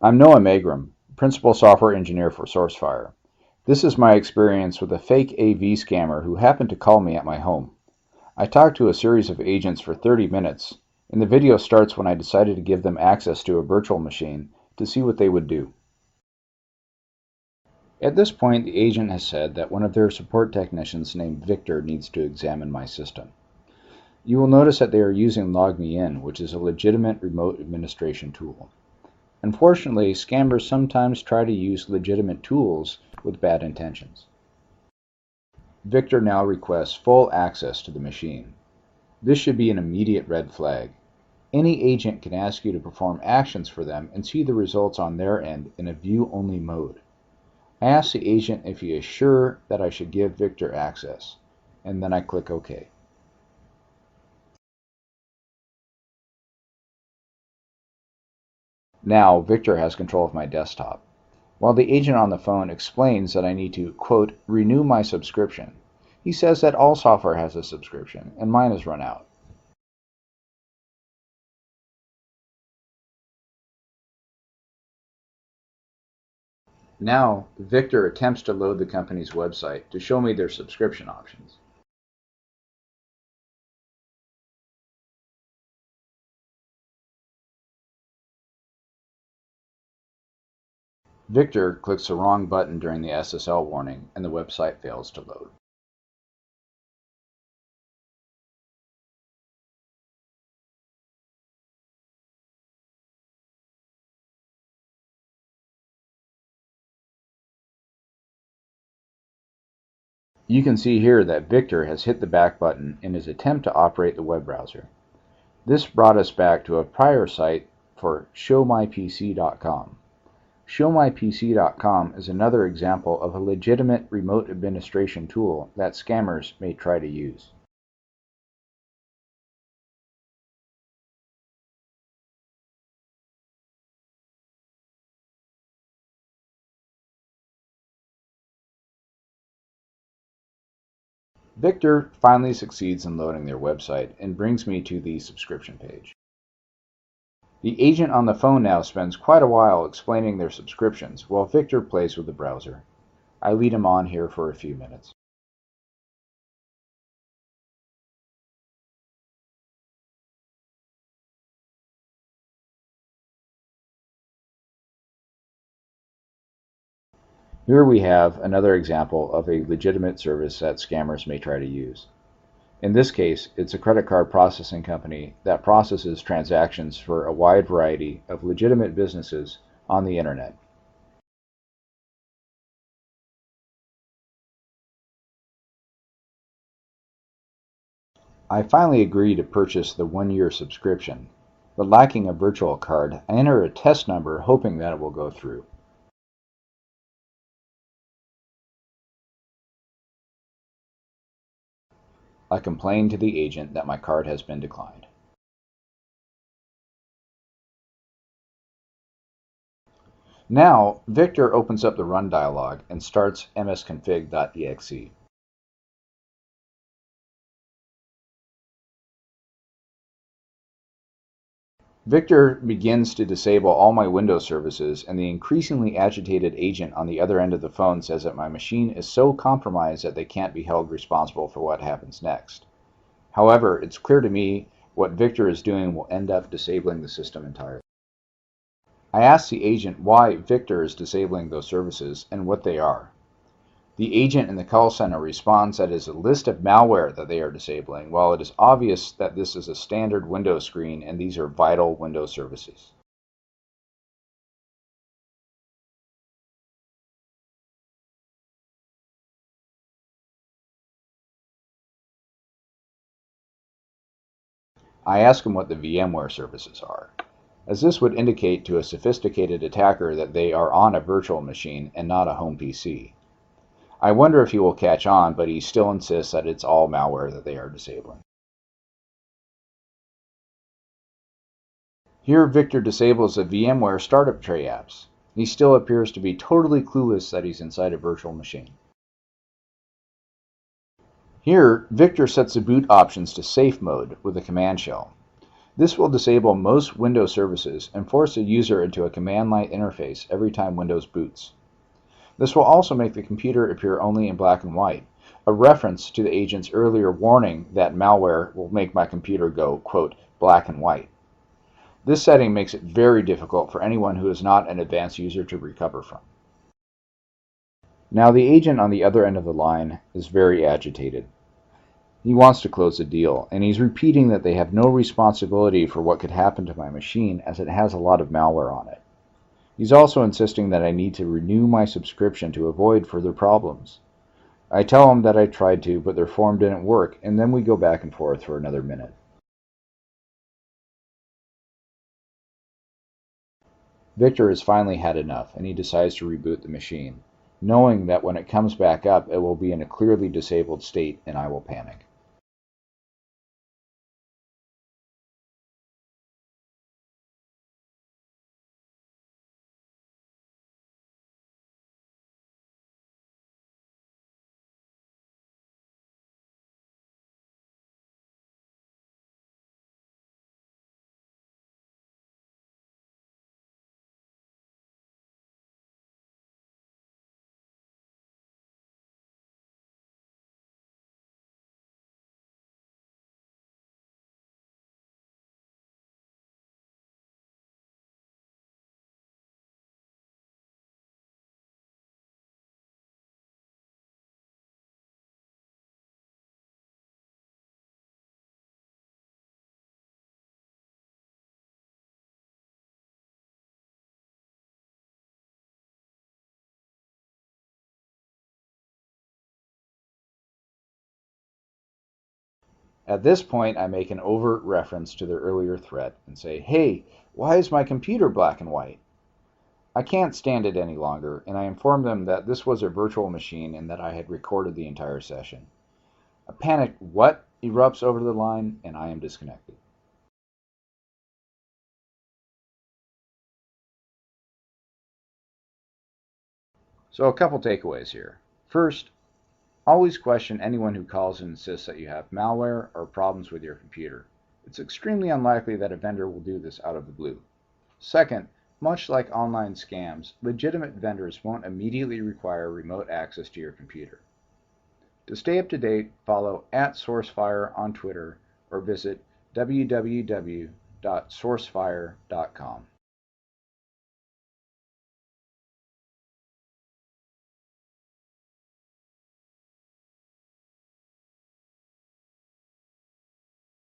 I'm Noah Magrum, Principal Software Engineer for SourceFire. This is my experience with a fake AV scammer who happened to call me at my home. I talked to a series of agents for 30 minutes, and the video starts when I decided to give them access to a virtual machine to see what they would do. At this point, the agent has said that one of their support technicians named Victor needs to examine my system. You will notice that they are using LogMeIn, which is a legitimate remote administration tool. Unfortunately, scammers sometimes try to use legitimate tools with bad intentions. Victor now requests full access to the machine. This should be an immediate red flag. Any agent can ask you to perform actions for them and see the results on their end in a view-only mode. I ask the agent if he is sure that I should give Victor access, and then I click OK. Now, Victor has control of my desktop. While the agent on the phone explains that I need to, quote, renew my subscription, he says that all software has a subscription, and mine has run out. Now, Victor attempts to load the company's website to show me their subscription options. Victor clicks the wrong button during the SSL warning, and the website fails to load. You can see here that Victor has hit the back button in his attempt to operate the web browser. This brought us back to a prior site for showmypc.com. Showmypc.com is another example of a legitimate remote administration tool that scammers may try to use. Victor finally succeeds in loading their website and brings me to the subscription page. The agent on the phone now spends quite a while explaining their subscriptions while Victor plays with the browser. I lead him on here for a few minutes. Here we have another example of a legitimate service that scammers may try to use. In this case, it's a credit card processing company that processes transactions for a wide variety of legitimate businesses on the internet. I finally agree to purchase the 1-year subscription, but lacking a virtual card, I enter a test number hoping that it will go through. I complain to the agent that my card has been declined. Now, Victor opens up the Run dialog and starts msconfig.exe. Victor begins to disable all my Windows services, and the increasingly agitated agent on the other end of the phone says that my machine is so compromised that they can't be held responsible for what happens next. However, it's clear to me what Victor is doing will end up disabling the system entirely. I ask the agent why Victor is disabling those services and what they are. The agent in the call center responds that it is a list of malware that they are disabling, while it is obvious that this is a standard Windows screen and these are vital Windows services. I ask him what the VMware services are, as this would indicate to a sophisticated attacker that they are on a virtual machine and not a home PC. I wonder if he will catch on, but he still insists that it's all malware that they are disabling. Here, Victor disables the VMware startup tray apps. He still appears to be totally clueless that he's inside a virtual machine. Here, Victor sets the boot options to safe mode with a command shell. This will disable most Windows services and force the user into a command line interface every time Windows boots. This will also make the computer appear only in black and white, a reference to the agent's earlier warning that malware will make my computer go, quote, black and white. This setting makes it very difficult for anyone who is not an advanced user to recover from. Now the agent on the other end of the line is very agitated. He wants to close the deal, and he's repeating that they have no responsibility for what could happen to my machine as it has a lot of malware on it. He's also insisting that I need to renew my subscription to avoid further problems. I tell him that I tried to, but their form didn't work, and then we go back and forth for another minute. Victor has finally had enough, and he decides to reboot the machine, knowing that when it comes back up, it will be in a clearly disabled state, and I will panic. At this point, I make an overt reference to their earlier threat and say, "Hey, why is my computer black and white?" I can't stand it any longer, and I inform them that this was a virtual machine and that I had recorded the entire session. A panicked "what" erupts over the line, and I am disconnected. So a couple takeaways here. First, always question anyone who calls and insists that you have malware or problems with your computer. It's extremely unlikely that a vendor will do this out of the blue. Second, much like online scams, legitimate vendors won't immediately require remote access to your computer. To stay up to date, follow @SourceFire on Twitter or visit www.sourcefire.com.